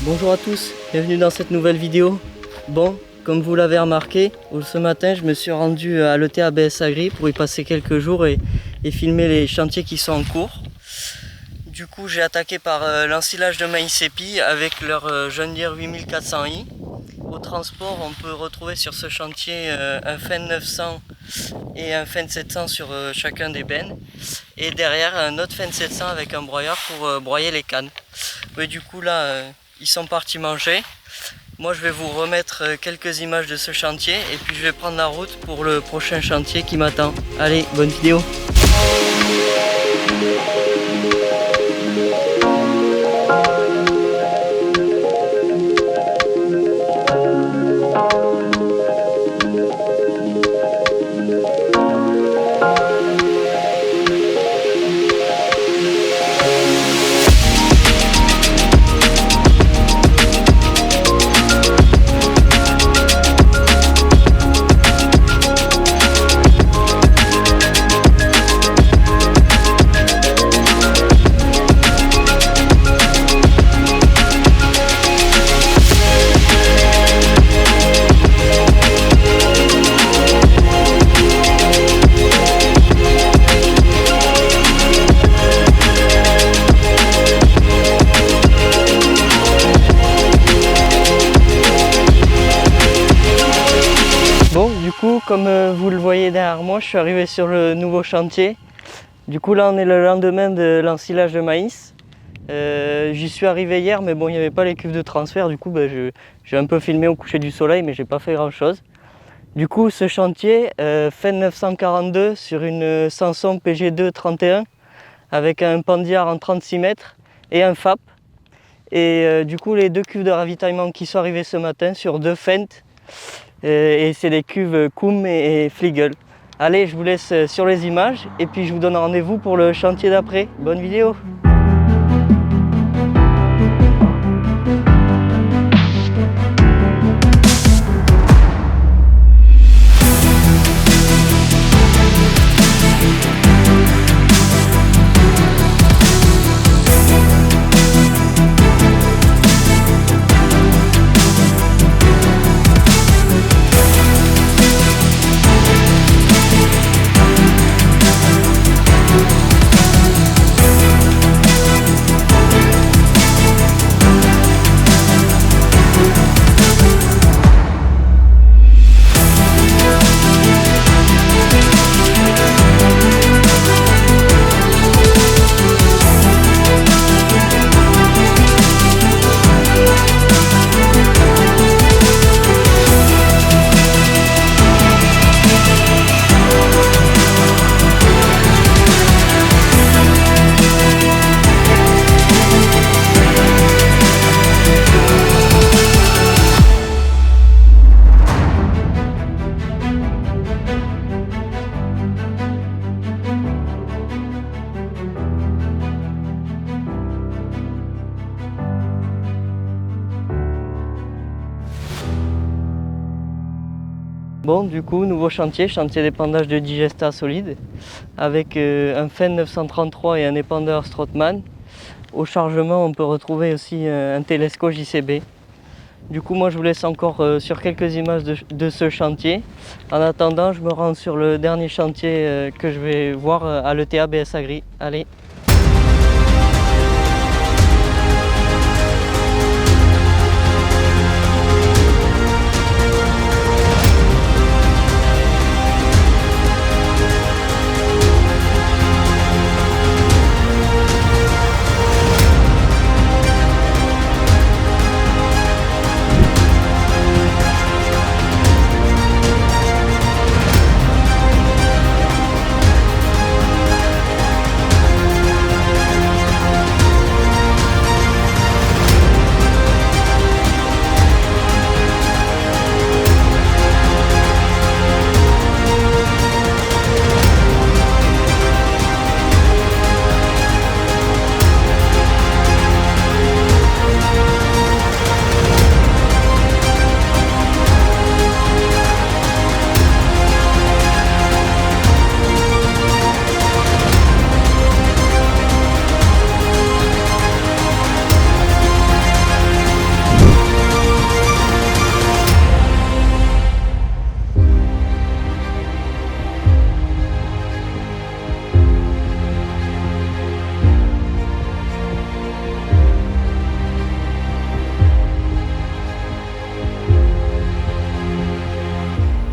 Bonjour à tous, bienvenue dans cette nouvelle vidéo. Bon, comme vous l'avez remarqué, ce matin je me suis rendu à l'ETABS Agri pour y passer quelques jours et filmer les chantiers qui sont en cours. Du coup j'ai attaqué par l'ensilage de maïs épi avec leur John Deere 8400i. Au transport on peut retrouver sur ce chantier un Fendt 900 et un Fendt 700 sur chacun des bennes. Et derrière un autre Fendt 700 avec un broyeur pour broyer les cannes. Mais du coup là ils sont partis manger. Moi je vais vous remettre quelques images de ce chantier et puis je vais prendre la route pour le prochain chantier qui m'attend. Allez, bonne vidéo. Bon, du coup, comme vous le voyez derrière moi, je suis arrivé sur le nouveau chantier. Du coup, là, on est le lendemain de l'ensilage de maïs. J'y suis arrivé hier, mais bon, il n'y avait pas les cuves de transfert. Du coup, j'ai un peu filmé au coucher du soleil, mais j'ai pas fait grand-chose. Du coup, ce chantier, Fendt 942 sur une Samson PG2 31 avec un pandiard en 36 mètres et un FAP. Et du coup, les deux cuves de ravitaillement qui sont arrivées ce matin sur deux Fendt. Et c'est les cuves Koum et Fliegl. Allez, je vous laisse sur les images et puis je vous donne rendez-vous pour le chantier d'après. Bonne vidéo! Bon, du coup, nouveau chantier d'épandage de Digesta solide avec un Fendt 933 et un épandeur Strothmann. Au chargement, on peut retrouver aussi un Telesco JCB. Du coup, moi je vous laisse encore sur quelques images de ce chantier. En attendant, je me rends sur le dernier chantier que je vais voir à l'ETABS Agri. Allez!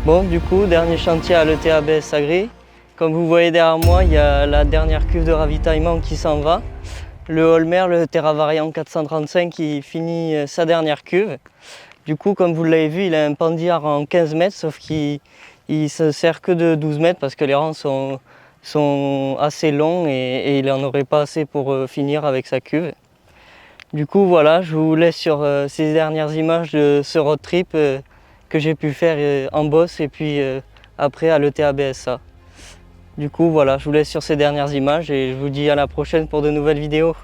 Bon, du coup, dernier chantier à l'ETA ABS Agri. Comme vous voyez derrière moi, il y a la dernière cuve de ravitaillement qui s'en va. Le Holmer, le Terra Variant 435, qui finit sa dernière cuve. Du coup, comme vous l'avez vu, il a un pendillard en 15 mètres, sauf qu'il ne se sert que de 12 mètres parce que les rangs sont assez longs et il n'en aurait pas assez pour finir avec sa cuve. Du coup, voilà, je vous laisse sur ces dernières images de ce road trip que j'ai pu faire en Beauce et puis après à l'ETA BSA. Du coup, voilà, je vous laisse sur ces dernières images et je vous dis à la prochaine pour de nouvelles vidéos.